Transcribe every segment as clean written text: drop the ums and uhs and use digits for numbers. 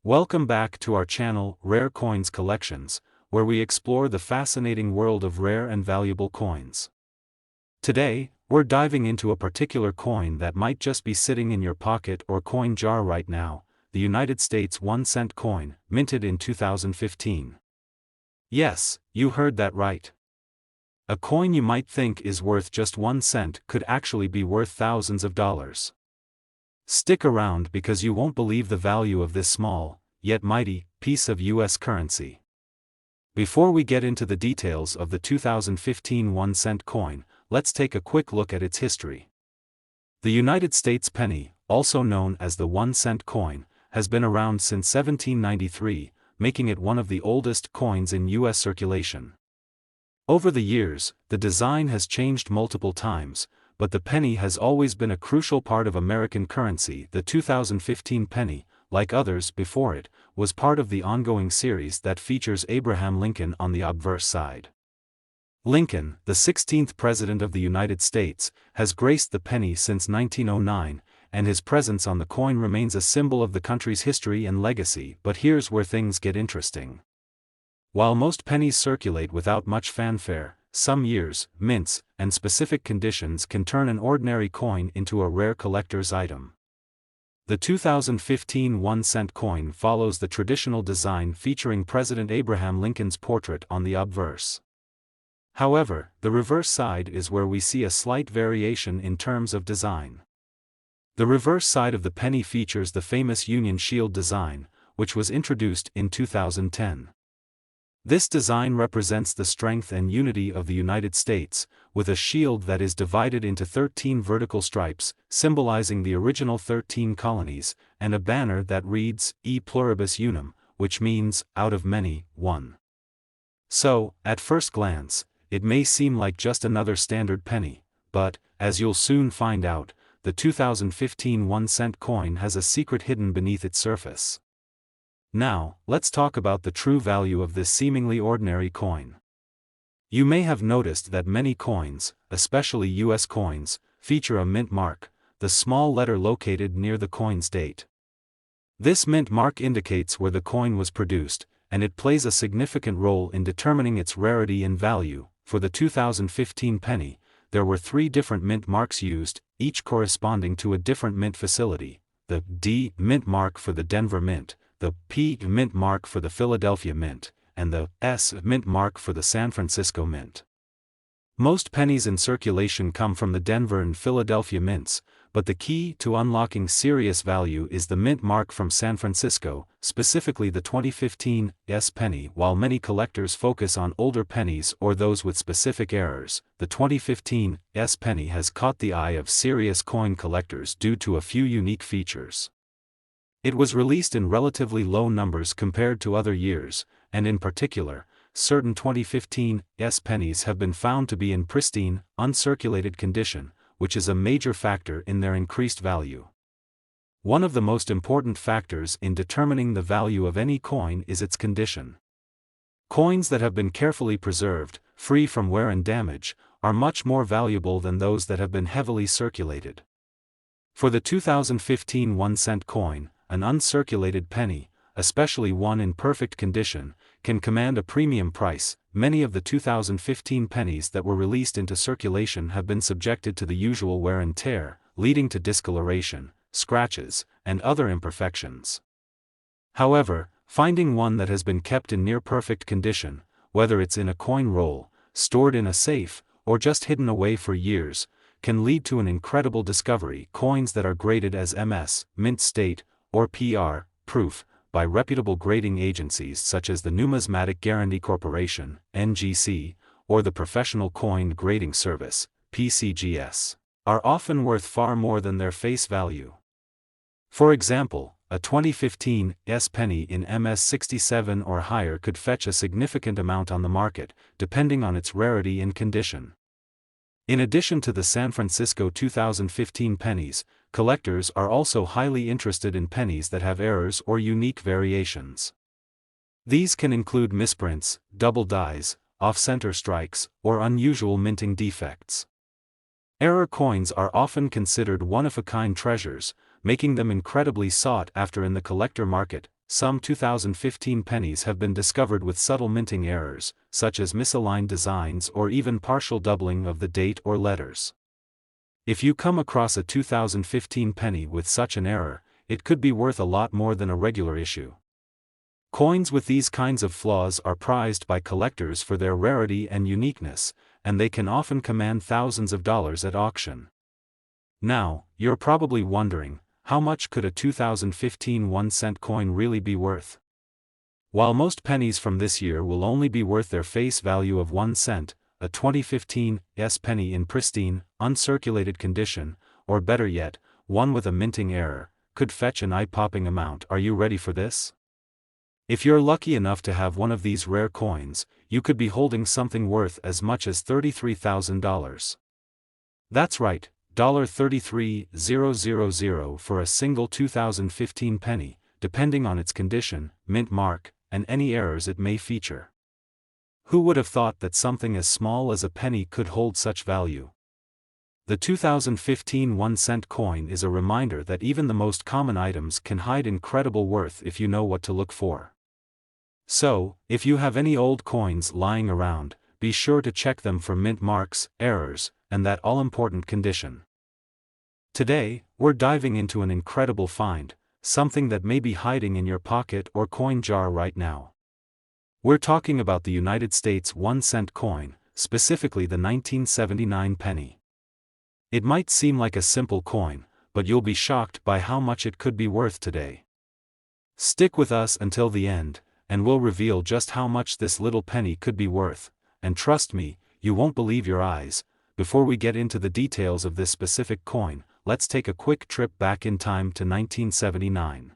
Welcome back to our channel, Rare Coins Collections, where we explore the fascinating world of rare and valuable coins. Today, we're diving into a particular coin that might just be sitting in your pocket or coin jar right now, the United States 1-cent coin, minted in 2015. Yes, you heard that right. A coin you might think is worth just 1 cent could actually be worth thousands of dollars. Stick around because you won't believe the value of this small, yet mighty, piece of U.S. currency. Before we get into the details of the 2015 1-cent coin, let's take a quick look at its history. The United States penny, also known as the 1-cent coin, has been around since 1793, making it one of the oldest coins in U.S. circulation. Over the years, the design has changed multiple times, but the penny has always been a crucial part of American currency. The 2015 penny, like others before it, was part of the ongoing series that features Abraham Lincoln on the obverse side. Lincoln, the 16th President of the United States, has graced the penny since 1909, and his presence on the coin remains a symbol of the country's history and legacy. But here's where things get interesting. While most pennies circulate without much fanfare, some years, mints, and specific conditions can turn an ordinary coin into a rare collector's item. The 2015 1-cent coin follows the traditional design featuring President Abraham Lincoln's portrait on the obverse. However, the reverse side is where we see a slight variation in terms of design. The reverse side of the penny features the famous Union Shield design, which was introduced in 2010. This design represents the strength and unity of the United States, with a shield that is divided into 13 vertical stripes, symbolizing the original 13 colonies, and a banner that reads, E pluribus unum, which means, out of many, one. So, at first glance, it may seem like just another standard penny, but, as you'll soon find out, the 2015 1-cent coin has a secret hidden beneath its surface. Now, let's talk about the true value of this seemingly ordinary coin. You may have noticed that many coins, especially U.S. coins, feature a mint mark, the small letter located near the coin's date. This mint mark indicates where the coin was produced, and it plays a significant role in determining its rarity and value. For the 2015 penny, there were 3 different mint marks used, each corresponding to a different mint facility: the D mint mark for the Denver Mint, the P mint mark for the Philadelphia Mint, and the S mint mark for the San Francisco Mint. Most pennies in circulation come from the Denver and Philadelphia mints, but the key to unlocking serious value is the mint mark from San Francisco, specifically the 2015 U.S.A penny. While many collectors focus on older pennies or those with specific errors, the 2015 U.S.A penny has caught the eye of serious coin collectors due to a few unique features. It was released in relatively low numbers compared to other years, and in particular, certain 2015 U.S.A pennies have been found to be in pristine, uncirculated condition, which is a major factor in their increased value. One of the most important factors in determining the value of any coin is its condition. Coins that have been carefully preserved, free from wear and damage, are much more valuable than those that have been heavily circulated. For the 2015 1-cent coin, an uncirculated penny, especially one in perfect condition, can command a premium price. Many of the 2015 pennies that were released into circulation have been subjected to the usual wear and tear, leading to discoloration, scratches, and other imperfections. However, finding one that has been kept in near-perfect condition, whether it's in a coin roll, stored in a safe, or just hidden away for years, can lead to an incredible discovery. Coins that are graded as MS, mint state, or PR, proof, by reputable grading agencies such as the Numismatic Guarantee Corporation, NGC, or the Professional Coin Grading Service, PCGS, are often worth far more than their face value. For example, a 2015 U.S.A penny in MS 67 or higher could fetch a significant amount on the market, depending on its rarity and condition. In addition to the San Francisco 2015 pennies, collectors are also highly interested in pennies that have errors or unique variations. These can include misprints, double dies, off-center strikes, or unusual minting defects. Error coins are often considered one-of-a-kind treasures, making them incredibly sought after in the collector market. some 2015 pennies have been discovered with subtle minting errors, such as misaligned designs or even partial doubling of the date or letters. If you come across a 2015 penny with such an error, it could be worth a lot more than a regular issue. Coins with these kinds of flaws are prized by collectors for their rarity and uniqueness, and they can often command thousands of dollars at auction. Now, you're probably wondering, how much could a 2015 1-cent coin really be worth? While most pennies from this year will only be worth their face value of 1 cent, a 2015 U.S.A penny in pristine, uncirculated condition, or better yet, one with a minting error, could fetch an eye-popping amount. Are you ready for this? If you're lucky enough to have one of these rare coins, you could be holding something worth as much as $33,000. That's right, $33,000 for a single 2015 penny, depending on its condition, mint mark, and any errors it may feature. Who would have thought that something as small as a penny could hold such value? The 2015 1-cent coin is a reminder that even the most common items can hide incredible worth if you know what to look for. So, if you have any old coins lying around, be sure to check them for mint marks, errors, and that all-important condition. Today, we're diving into an incredible find, something that may be hiding in your pocket or coin jar right now. We're talking about the United States 1-cent coin, specifically the 1979 penny. It might seem like a simple coin, but you'll be shocked by how much it could be worth today. Stick with us until the end, and we'll reveal just how much this little penny could be worth, and trust me, you won't believe your eyes. Before we get into the details of this specific coin, let's take a quick trip back in time to 1979.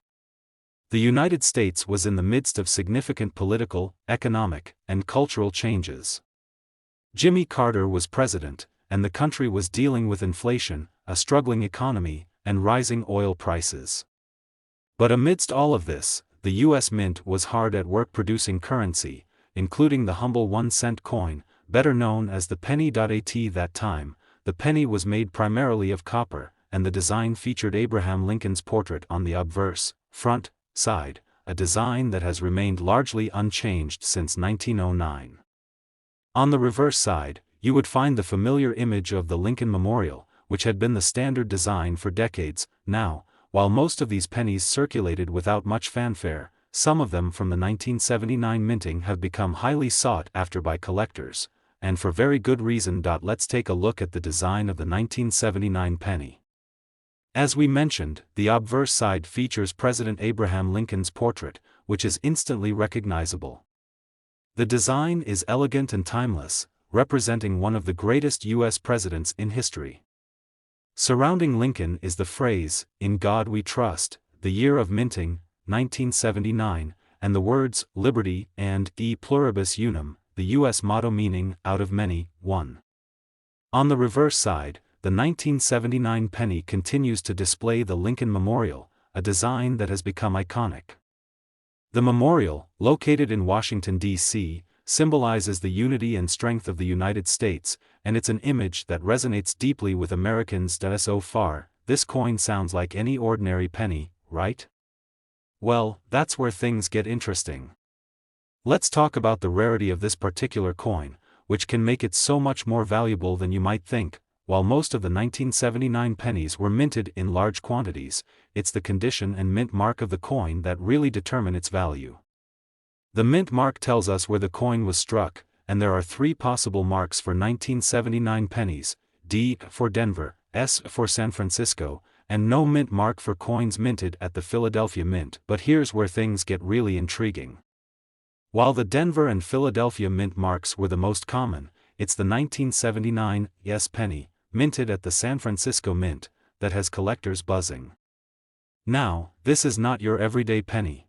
The United States was in the midst of significant political, economic, and cultural changes. Jimmy Carter was president, and the country was dealing with inflation, a struggling economy, and rising oil prices. But amidst all of this, the U.S. Mint was hard at work producing currency, including the humble 1-cent coin, better known as the penny. At that time, the penny was made primarily of copper, and the design featured Abraham Lincoln's portrait on the obverse, front, side, a design that has remained largely unchanged since 1909. On the reverse side, you would find the familiar image of the Lincoln Memorial, which had been the standard design for decades. Now, while most of these pennies circulated without much fanfare, some of them from the 1979 minting have become highly sought after by collectors, and for very good reason. Let's take a look at the design of the 1979 penny. As we mentioned, the obverse side features President Abraham Lincoln's portrait, which is instantly recognizable. The design is elegant and timeless, representing one of the greatest U.S. presidents in history. Surrounding Lincoln is the phrase, "In God We Trust," the year of minting, 1979, and the words, "Liberty," and "E pluribus unum," the U.S. motto meaning, "Out of many, one." On the reverse side, the 1979 penny continues to display the Lincoln Memorial, a design that has become iconic. The memorial, located in Washington, D.C., symbolizes the unity and strength of the United States, and it's an image that resonates deeply with Americans. So far, this coin sounds like any ordinary penny, right? Well, that's where things get interesting. Let's talk about the rarity of this particular coin, which can make it so much more valuable than you might think. While most of the 1979 pennies were minted in large quantities, it's the condition and mint mark of the coin that really determine its value. The mint mark tells us where the coin was struck, and there are 3 possible marks for 1979 pennies: D for Denver, S for San Francisco, and no mint mark for coins minted at the Philadelphia Mint. But here's where things get really intriguing. While the Denver and Philadelphia mint marks were the most common, it's the 1979 U.S. penny, minted at the San Francisco Mint, that has collectors buzzing. Now, this is not your everyday penny.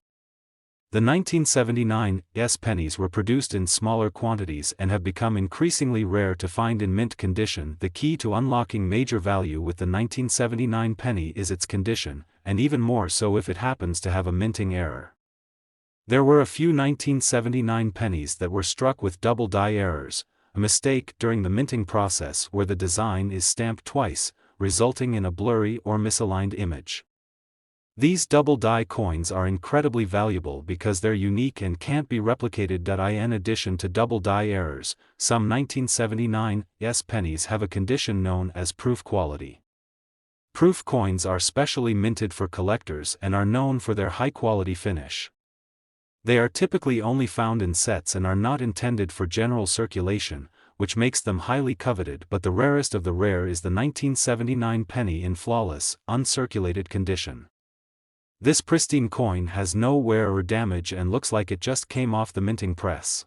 The 1979 U.S. pennies were produced in smaller quantities and have become increasingly rare to find in mint condition. The key to unlocking major value with the 1979 penny is its condition, and even more so if it happens to have a minting error. There were a few 1979 pennies that were struck with double die errors, a mistake during the minting process where the design is stamped twice, resulting in a blurry or misaligned image. These double die coins are incredibly valuable because they're unique and can't be replicated. In addition to double die errors, some 1979 U.S. pennies have a condition known as proof quality. Proof coins are specially minted for collectors and are known for their high-quality finish. They are typically only found in sets and are not intended for general circulation, which makes them highly coveted. But the rarest of the rare is the 1979 penny in flawless, uncirculated condition. This pristine coin has no wear or damage and looks like it just came off the minting press.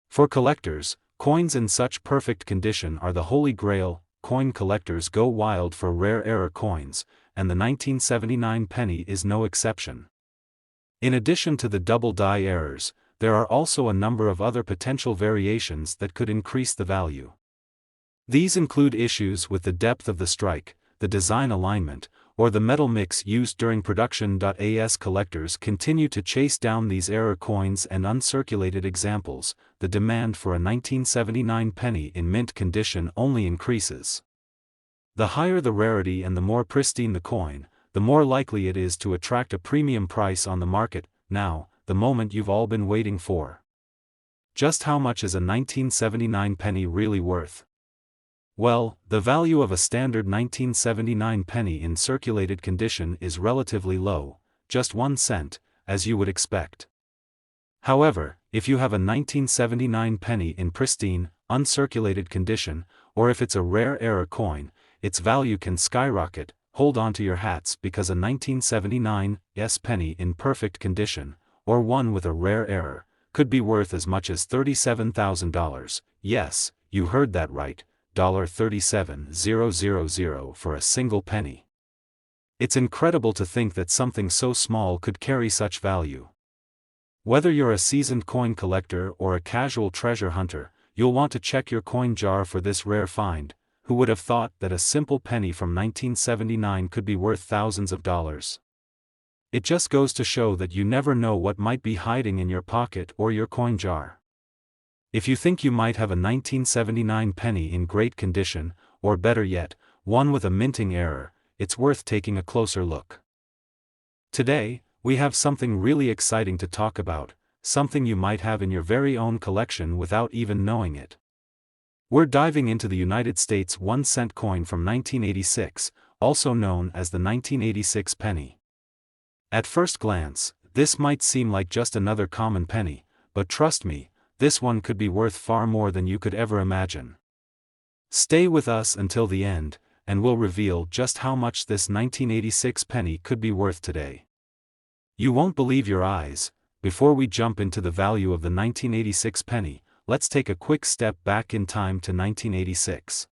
For collectors, coins in such perfect condition are the holy grail. Coin collectors go wild for rare error coins, and the 1979 penny is no exception. In addition to the double die errors, there are also a number of other potential variations that could increase the value. These include issues with the depth of the strike, the design alignment, or the metal mix used during production. As collectors continue to chase down these error coins and uncirculated examples, the demand for a 1979 penny in mint condition only increases. The higher the rarity and the more pristine the coin, the more likely it is to attract a premium price on the market. Now, the moment you've all been waiting for. Just how much is a 1979 penny really worth? Well, the value of a standard 1979 penny in circulated condition is relatively low, just 1 cent, as you would expect. However, if you have a 1979 penny in pristine, uncirculated condition, or if it's a rare error coin, its value can skyrocket. Hold on to your hats, because a 1979 U.S. penny in perfect condition, or one with a rare error, could be worth as much as $37,000. Yes, you heard that right, $37,000 for a single penny. It's incredible to think that something so small could carry such value. Whether you're a seasoned coin collector or a casual treasure hunter, you'll want to check your coin jar for this rare find. Who would have thought that a simple penny from 1979 could be worth thousands of dollars? It just goes to show that you never know what might be hiding in your pocket or your coin jar. If you think you might have a 1979 penny in great condition, or better yet, one with a minting error, it's worth taking a closer look. Today, we have something really exciting to talk about, something you might have in your very own collection without even knowing it. We're diving into the United States 1-cent coin from 1986, also known as the 1986 penny. At first glance, this might seem like just another common penny, but trust me, this one could be worth far more than you could ever imagine. Stay with us until the end, and we'll reveal just how much this 1986 penny could be worth today. You won't believe your eyes. Before we jump into the value of the 1986 penny, let's take a quick step back in time to 1986.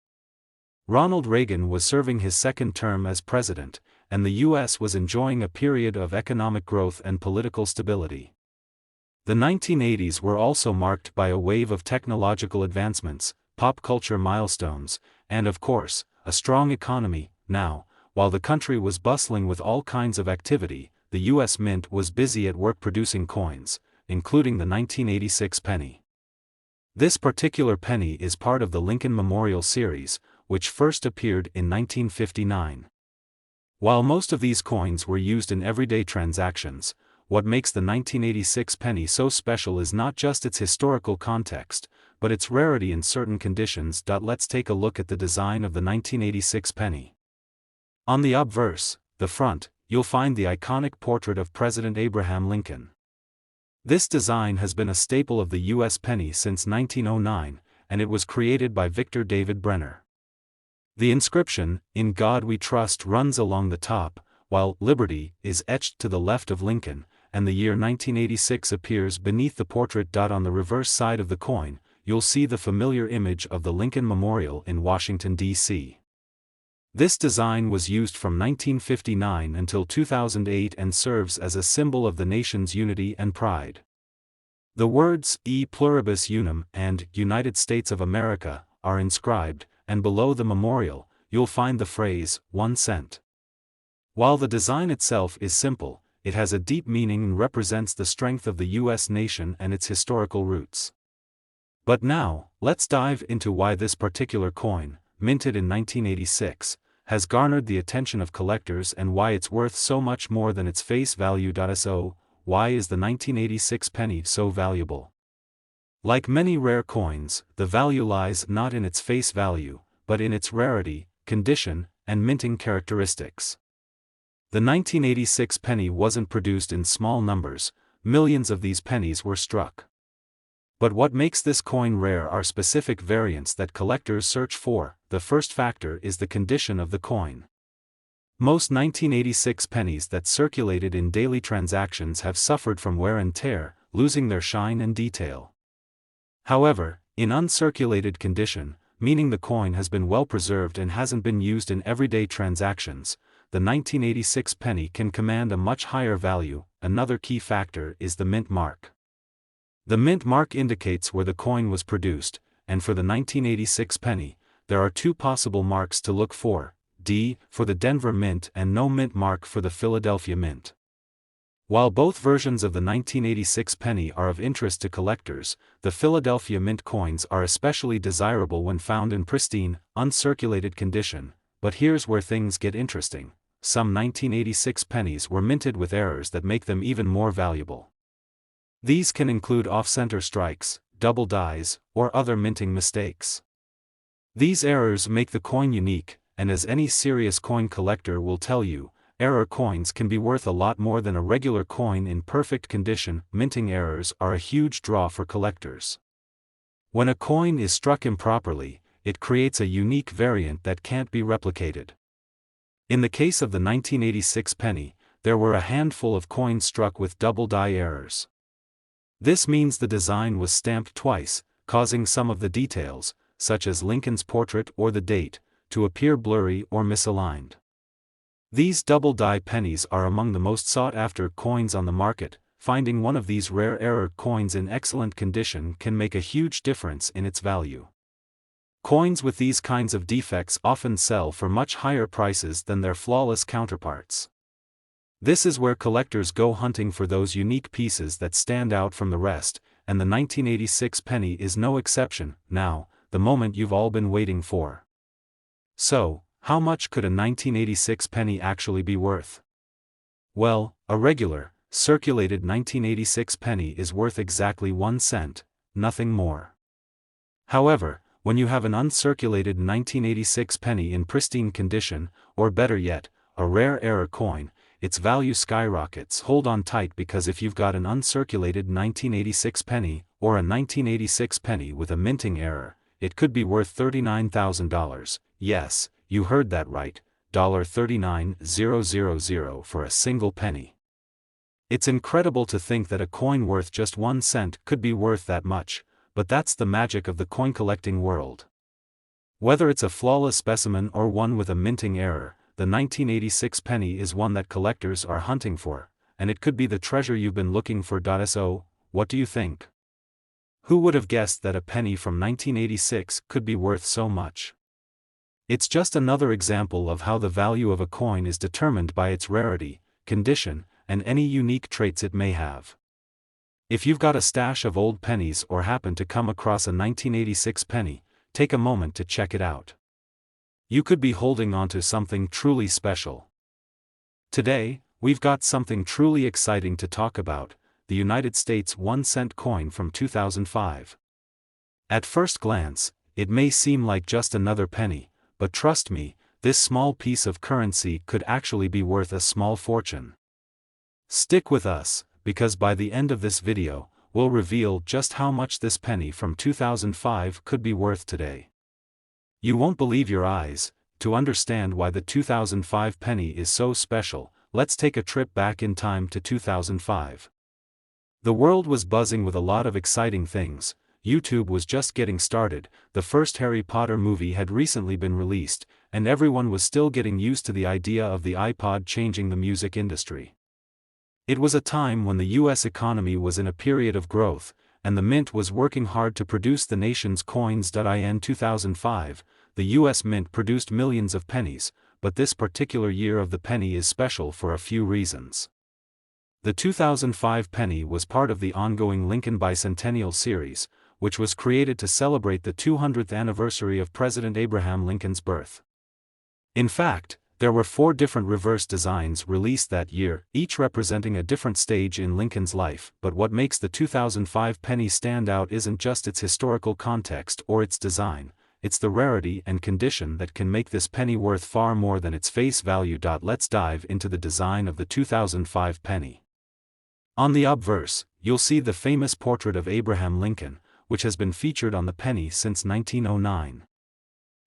Ronald Reagan was serving his second term as president, and the U.S. was enjoying a period of economic growth and political stability. The 1980s were also marked by a wave of technological advancements, pop culture milestones, and of course, a strong economy. Now, while the country was bustling with all kinds of activity, the U.S. Mint was busy at work producing coins, including the 1986 penny. This particular penny is part of the Lincoln Memorial series, which first appeared in 1959. While most of these coins were used in everyday transactions, what makes the 1986 penny so special is not just its historical context, but its rarity in certain conditions. Let's take a look at the design of the 1986 penny. On the obverse, the front, you'll find the iconic portrait of President Abraham Lincoln. This design has been a staple of the U.S. penny since 1909, and it was created by Victor David Brenner. The inscription, "In God We Trust," runs along the top, while "Liberty" is etched to the left of Lincoln, and the year 1986 appears beneath the portrait. On the reverse side of the coin, you'll see the familiar image of the Lincoln Memorial in Washington, D.C. This design was used from 1959 until 2008 and serves as a symbol of the nation's unity and pride. The words "E Pluribus Unum" and "United States of America" are inscribed, and below the memorial, you'll find the phrase, 1 cent. While the design itself is simple, it has a deep meaning and represents the strength of the U.S. nation and its historical roots. But now, let's dive into why this particular coin, minted in 1986, has garnered the attention of collectors and why it's worth so much more than its face value. So, why is the 1986 penny so valuable? Like many rare coins, the value lies not in its face value, but in its rarity, condition, and minting characteristics. The 1986 penny wasn't produced in small numbers, millions of these pennies were struck. But what makes this coin rare are specific variants that collectors search for. The first factor is the condition of the coin. Most 1986 pennies that circulated in daily transactions have suffered from wear and tear, losing their shine and detail. However, in uncirculated condition, meaning the coin has been well preserved and hasn't been used in everyday transactions, the 1986 penny can command a much higher value. Another key factor is the mint mark. The mint mark indicates where the coin was produced, and for the 1986 penny, there are two possible marks to look for: D for the Denver Mint and no mint mark for the Philadelphia Mint. While both versions of the 1986 penny are of interest to collectors, the Philadelphia Mint coins are especially desirable when found in pristine, uncirculated condition. But here's where things get interesting: some 1986 pennies were minted with errors that make them even more valuable. These can include off-center strikes, double dies, or other minting mistakes. These errors make the coin unique, and as any serious coin collector will tell you, error coins can be worth a lot more than a regular coin in perfect condition. Minting errors are a huge draw for collectors. When a coin is struck improperly, it creates a unique variant that can't be replicated. In the case of the 1986 penny, there were a handful of coins struck with double die errors. This means the design was stamped twice, causing some of the details, such as Lincoln's portrait or the date, to appear blurry or misaligned. These double die pennies are among the most sought-after coins on the market. Finding one of these rare error coins in excellent condition can make a huge difference in its value. Coins with these kinds of defects often sell for much higher prices than their flawless counterparts. This is where collectors go hunting for those unique pieces that stand out from the rest, and the 1986 penny is no exception. Now, the moment you've all been waiting for. So, how much could a 1986 penny actually be worth? Well, a regular, circulated 1986 penny is worth exactly 1 cent, nothing more. However, when you have an uncirculated 1986 penny in pristine condition, or better yet, a rare error coin, its value skyrockets. Hold on tight, because if you've got an uncirculated 1986 penny, or a 1986 penny with a minting error, it could be worth $39,000, yes, you heard that right, $39,000 for a single penny. It's incredible to think that a coin worth just 1 cent could be worth that much, but that's the magic of the coin collecting world. Whether it's a flawless specimen or one with a minting error, the 1986 penny is one that collectors are hunting for, and it could be the treasure you've been looking for. So, what do you think? Who would have guessed that a penny from 1986 could be worth so much? It's just another example of how the value of a coin is determined by its rarity, condition, and any unique traits it may have. If you've got a stash of old pennies or happen to come across a 1986 penny, take a moment to check it out. You could be holding onto something truly special. Today, we've got something truly exciting to talk about: the United States 1 cent coin from 2005. At first glance, it may seem like just another penny, but trust me, this small piece of currency could actually be worth a small fortune. Stick with us, because by the end of this video, we'll reveal just how much this penny from 2005 could be worth today. You won't believe your eyes. To understand why the 2005 penny is so special, let's take a trip back in time to 2005. The world was buzzing with a lot of exciting things. YouTube was just getting started, the first Harry Potter movie had recently been released, and everyone was still getting used to the idea of the iPod changing the music industry. It was a time when the U.S. economy was in a period of growth, and the Mint was working hard to produce the nation's coins. In 2005, the U.S. Mint produced millions of pennies, but this particular year of the penny is special for a few reasons. The 2005 penny was part of the ongoing Lincoln Bicentennial series, which was created to celebrate the 200th anniversary of President Abraham Lincoln's birth. In fact, there were 4 different reverse designs released that year, each representing a different stage in Lincoln's life. But what makes the 2005 penny stand out isn't just its historical context or its design, it's the rarity and condition that can make this penny worth far more than its face value. Let's dive into the design of the 2005 penny. On the obverse, you'll see the famous portrait of Abraham Lincoln, which has been featured on the penny since 1909.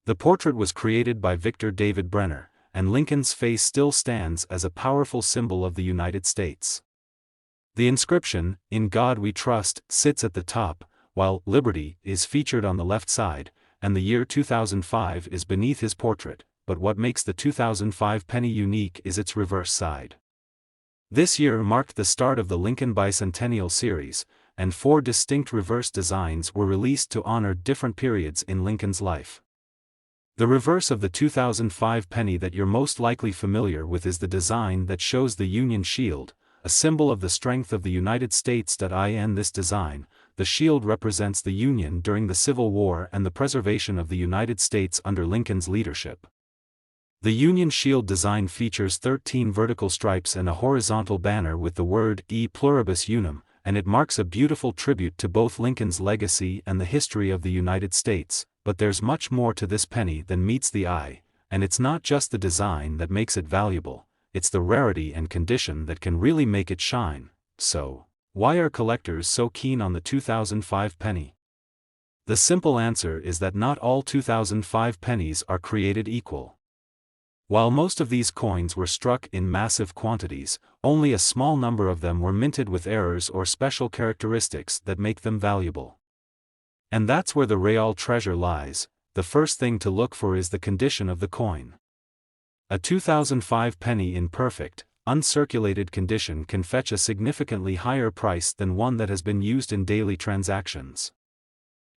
The portrait was created by Victor David Brenner, and Lincoln's face still stands as a powerful symbol of the United States. The inscription, "In God We Trust," sits at the top, while "Liberty" is featured on the left side, and the year 2005 is beneath his portrait. But what makes the 2005 penny unique is its reverse side. This year marked the start of the Lincoln Bicentennial series, and 4 distinct reverse designs were released to honor different periods in Lincoln's life. The reverse of the 2005 penny that you're most likely familiar with is the design that shows the Union Shield, a symbol of the strength of the United States. In this design, the shield represents the Union during the Civil War and the preservation of the United States under Lincoln's leadership. The Union Shield design features 13 vertical stripes and a horizontal banner with the word "E Pluribus Unum," and it marks a beautiful tribute to both Lincoln's legacy and the history of the United States. But there's much more to this penny than meets the eye, and it's not just the design that makes it valuable, it's the rarity and condition that can really make it shine. So, why are collectors so keen on the 2005 penny? The simple answer is that not all 2005 pennies are created equal. While most of these coins were struck in massive quantities, only a small number of them were minted with errors or special characteristics that make them valuable. And that's where the real treasure lies. The first thing to look for is the condition of the coin. A 2005 penny in perfect, uncirculated condition can fetch a significantly higher price than one that has been used in daily transactions.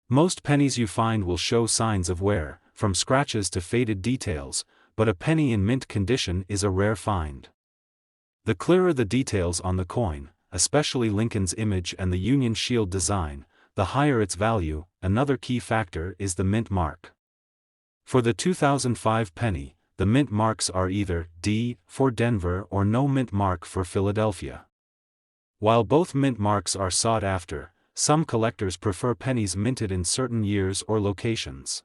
Most pennies you find will show signs of wear, from scratches to faded details, but a penny in mint condition is a rare find. The clearer the details on the coin, especially Lincoln's image and the Union Shield design, the higher its value. Another key factor is the mint mark. For the 2005 penny, the mint marks are either D for Denver or no mint mark for Philadelphia. While both mint marks are sought after, some collectors prefer pennies minted in certain years or locations.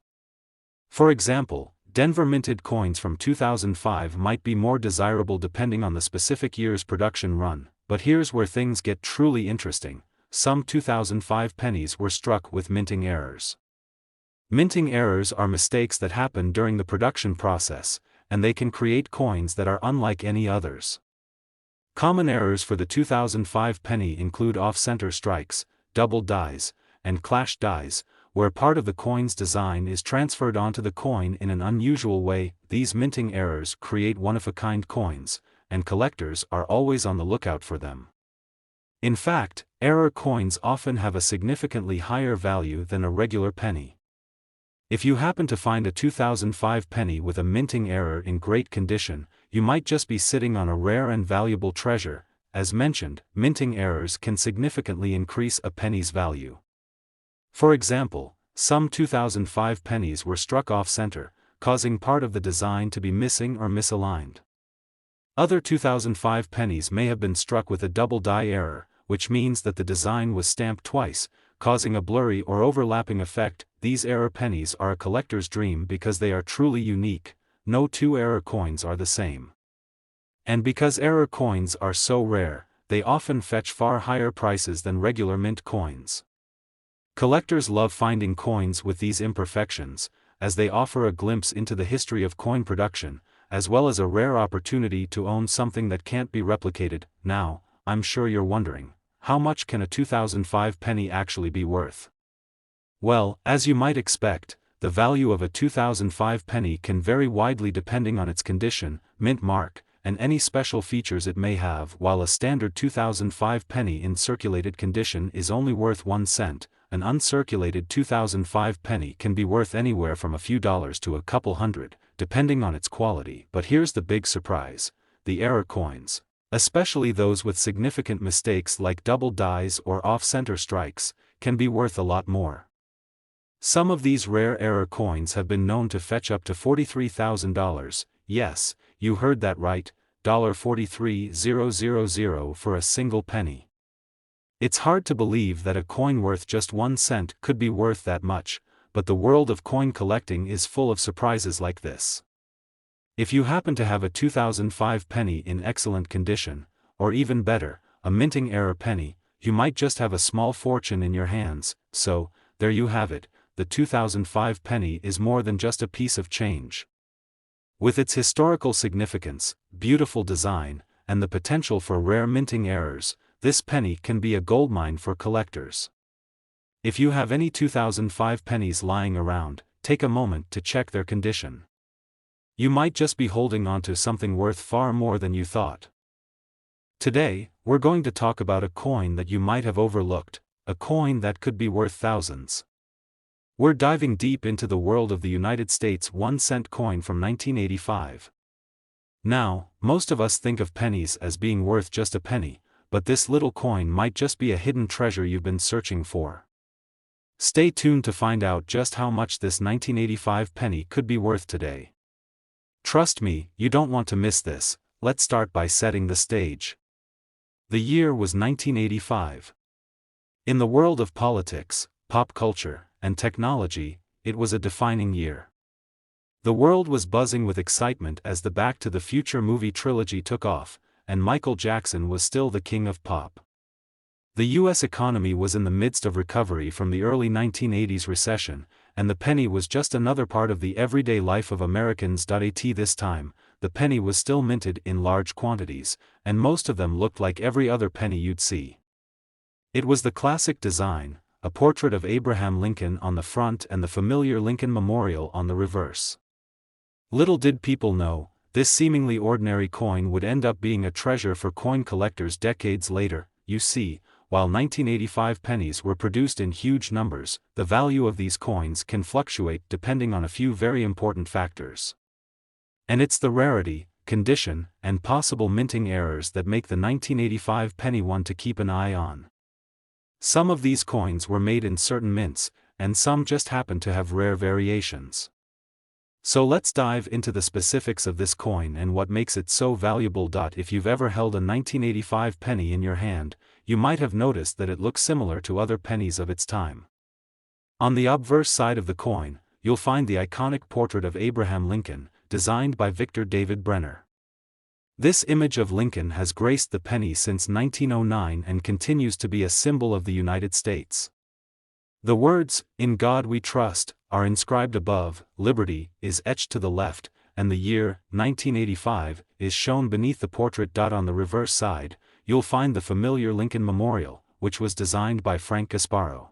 For example, Denver minted coins from 2005 might be more desirable depending on the specific year's production run. But here's where things get truly interesting. Some 2005 pennies were struck with minting errors. Minting errors are mistakes that happen during the production process, and they can create coins that are unlike any others. Common errors for the 2005 penny include off-center strikes, double dies, and clash dies, where part of the coin's design is transferred onto the coin in an unusual way. These minting errors create one-of-a-kind coins, and collectors are always on the lookout for them. In fact, error coins often have a significantly higher value than a regular penny. If you happen to find a 2005 penny with a minting error in great condition, you might just be sitting on a rare and valuable treasure. As mentioned, minting errors can significantly increase a penny's value. For example, some 2005 pennies were struck off-center, causing part of the design to be missing or misaligned. Other 2005 pennies may have been struck with a double die error, which means that the design was stamped twice, causing a blurry or overlapping effect. These error pennies are a collector's dream because they are truly unique. No two error coins are the same. And because error coins are so rare, they often fetch far higher prices than regular mint coins. Collectors love finding coins with these imperfections, as they offer a glimpse into the history of coin production, as well as a rare opportunity to own something that can't be replicated. Now, I'm sure you're wondering, how much can a 2005 penny actually be worth? Well, as you might expect, the value of a 2005 penny can vary widely depending on its condition, mint mark, and any special features it may have. While a standard 2005 penny in circulated condition is only worth 1 cent, an uncirculated 2005 penny can be worth anywhere from a few dollars to a couple hundred, depending on its quality. But here's the big surprise: the error coins, especially those with significant mistakes like double dies or off-center strikes, can be worth a lot more. Some of these rare error coins have been known to fetch up to $43,000, yes, you heard that right, $43,000 for a single penny. It's hard to believe that a coin worth just 1 cent could be worth that much, but the world of coin collecting is full of surprises like this. If you happen to have a 2005 penny in excellent condition, or even better, a minting error penny, you might just have a small fortune in your hands. So, there you have it, the 2005 penny is more than just a piece of change. With its historical significance, beautiful design, and the potential for rare minting errors, this penny can be a goldmine for collectors. If you have any 2005 pennies lying around, take a moment to check their condition. You might just be holding onto something worth far more than you thought. Today, we're going to talk about a coin that you might have overlooked, a coin that could be worth thousands. We're diving deep into the world of the United States 1 cent coin from 1985. Now, most of us think of pennies as being worth just a penny, but this little coin might just be a hidden treasure you've been searching for. Stay tuned to find out just how much this 1985 penny could be worth today. Trust me, you don't want to miss this. Let's start by setting the stage. The year was 1985. In the world of politics, pop culture, and technology, it was a defining year. The world was buzzing with excitement as the Back to the Future movie trilogy took off, and Michael Jackson was still the king of pop. The U.S. economy was in the midst of recovery from the early 1980s recession, and the penny was just another part of the everyday life of Americans. At this time, the penny was still minted in large quantities, and most of them looked like every other penny you'd see. It was the classic design, a portrait of Abraham Lincoln on the front and the familiar Lincoln Memorial on the reverse. Little did people know, this seemingly ordinary coin would end up being a treasure for coin collectors decades later. You see, while 1985 pennies were produced in huge numbers, the value of these coins can fluctuate depending on a few very important factors. And it's the rarity, condition, and possible minting errors that make the 1985 penny one to keep an eye on. Some of these coins were made in certain mints, and some just happen to have rare variations. So let's dive into the specifics of this coin and what makes it so valuable. If you've ever held a 1985 penny in your hand, you might have noticed that it looks similar to other pennies of its time. On the obverse side of the coin, you'll find the iconic portrait of Abraham Lincoln, designed by Victor David Brenner. This image of Lincoln has graced the penny since 1909 and continues to be a symbol of the United States. The words, "In God We Trust," are inscribed above, liberty is etched to the left, and the year, 1985, is shown beneath the portrait. On the reverse side, you'll find the familiar Lincoln Memorial, which was designed by Frank Gasparo.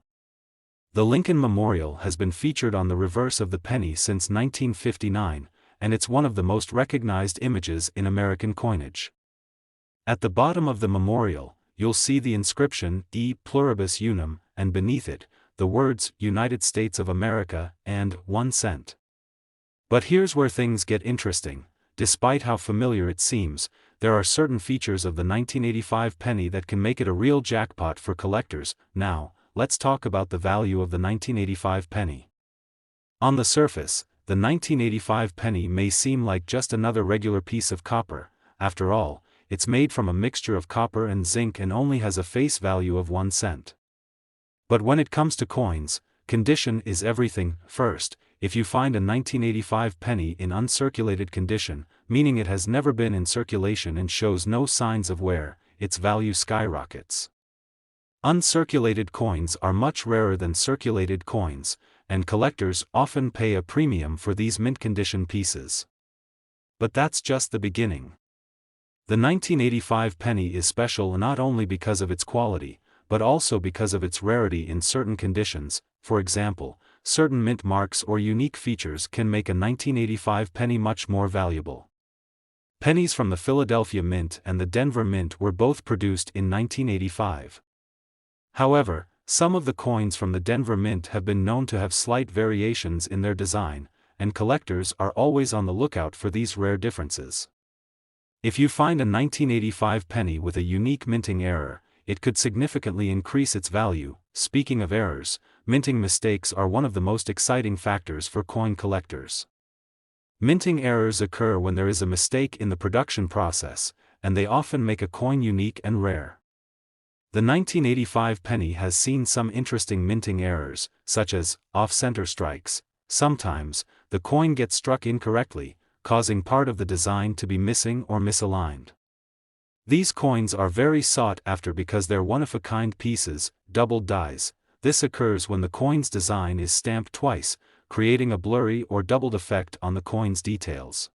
The Lincoln Memorial has been featured on the reverse of the penny since 1959, and it's one of the most recognized images in American coinage. At the bottom of the memorial, you'll see the inscription, E Pluribus Unum, and beneath it, the words, United States of America, and 1 cent. But here's where things get interesting. Despite how familiar it seems, there are certain features of the 1985 penny that can make it a real jackpot for collectors. Now, let's talk about the value of the 1985 penny. On the surface, the 1985 penny may seem like just another regular piece of copper. After all, it's made from a mixture of copper and zinc and only has a face value of 1 cent. But when it comes to coins, condition is everything. First, if you find a 1985 penny in uncirculated condition, meaning it has never been in circulation and shows no signs of wear, its value skyrockets. Uncirculated coins are much rarer than circulated coins, and collectors often pay a premium for these mint condition pieces. But that's just the beginning. The 1985 penny is special not only because of its quality, but also because of its rarity in certain conditions. For example, certain mint marks or unique features can make a 1985 penny much more valuable. Pennies from the Philadelphia Mint and the Denver Mint were both produced in 1985. However, some of the coins from the Denver Mint have been known to have slight variations in their design, and collectors are always on the lookout for these rare differences. If you find a 1985 penny with a unique minting error, it could significantly increase its value. Speaking of errors, minting mistakes are one of the most exciting factors for coin collectors. Minting errors occur when there is a mistake in the production process, and they often make a coin unique and rare. The 1985 penny has seen some interesting minting errors, such as off-center strikes. Sometimes, the coin gets struck incorrectly, causing part of the design to be missing or misaligned. These coins are very sought after because they're one-of-a-kind pieces, doubled dies. This occurs when the coin's design is stamped twice, creating a blurry or doubled effect on the coin's details.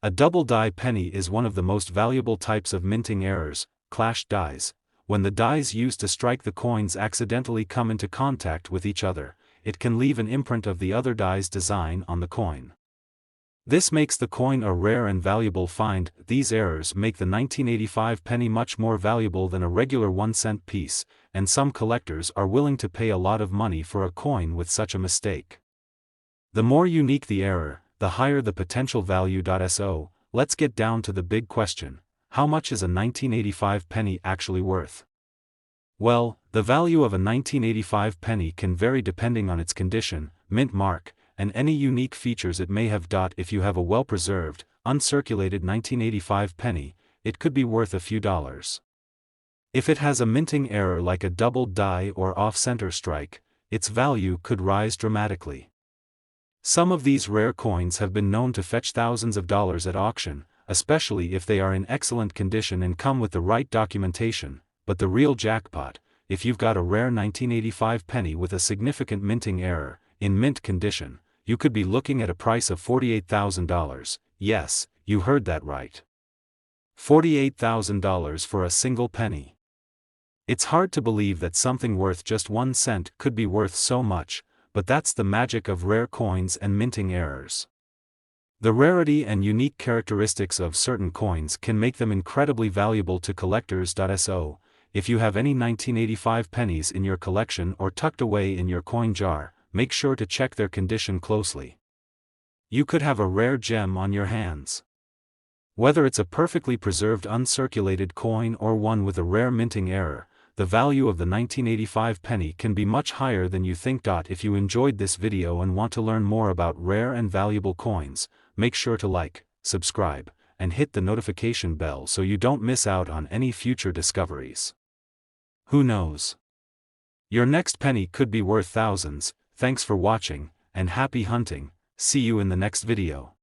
A double die penny is one of the most valuable types of minting errors, clash dies. When the dies used to strike the coins accidentally come into contact with each other, it can leave an imprint of the other die's design on the coin. This makes the coin a rare and valuable find. These errors make the 1985 penny much more valuable than a regular 1-cent piece, and some collectors are willing to pay a lot of money for a coin with such a mistake. The more unique the error, the higher the potential value. So, let's get down to the big question: how much is a 1985 penny actually worth? Well, the value of a 1985 penny can vary depending on its condition, mint mark, and any unique features it may have. If you have a well-preserved, uncirculated 1985 penny, it could be worth a few dollars. If it has a minting error like a doubled die or off-center strike, its value could rise dramatically. Some of these rare coins have been known to fetch thousands of dollars at auction, especially if they are in excellent condition and come with the right documentation. But the real jackpot, if you've got a rare 1985 penny with a significant minting error, in mint condition, you could be looking at a price of $48,000. Yes, you heard that right. $48,000 for a single penny. It's hard to believe that something worth just 1 cent could be worth so much, but that's the magic of rare coins and minting errors. The rarity and unique characteristics of certain coins can make them incredibly valuable to collectors. So, if you have any 1985 pennies in your collection or tucked away in your coin jar, make sure to check their condition closely. You could have a rare gem on your hands. Whether it's a perfectly preserved uncirculated coin or one with a rare minting error, the value of the 1985 penny can be much higher than you think. If you enjoyed this video and want to learn more about rare and valuable coins, make sure to like, subscribe, and hit the notification bell so you don't miss out on any future discoveries. Who knows? Your next penny could be worth thousands. Thanks for watching, and happy hunting. See you in the next video.